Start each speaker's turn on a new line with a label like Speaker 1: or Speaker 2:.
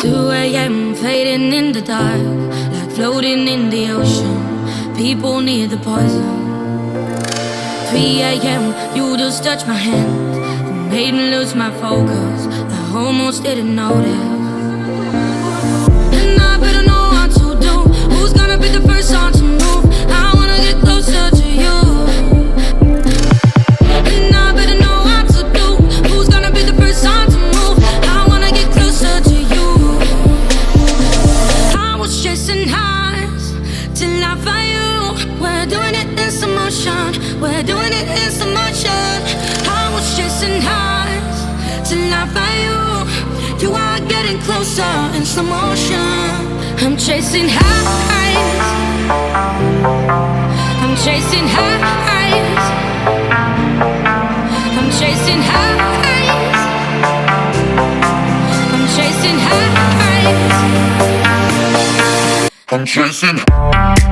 Speaker 1: 2 a.m. fading in the dark, like floating in the ocean. People near the poison. 3 a.m. you just touched my hand and made me lose my focus. I almost didn't notice. And I better know what to do. Who's gonna be the first one to move? I wanna get closer to you. And I better know what to do. Who's gonna be the first one to move? I wanna get closer to you. I was chasing highs till I found you. We're doing it in slow motion. We're doing it in slow motion. I was chasing highs till I found you. You are getting closer in slow motion. I'm chasing highs. I'm chasing highs. I'm chasing highs. I'm chasing highs. I'm chasing.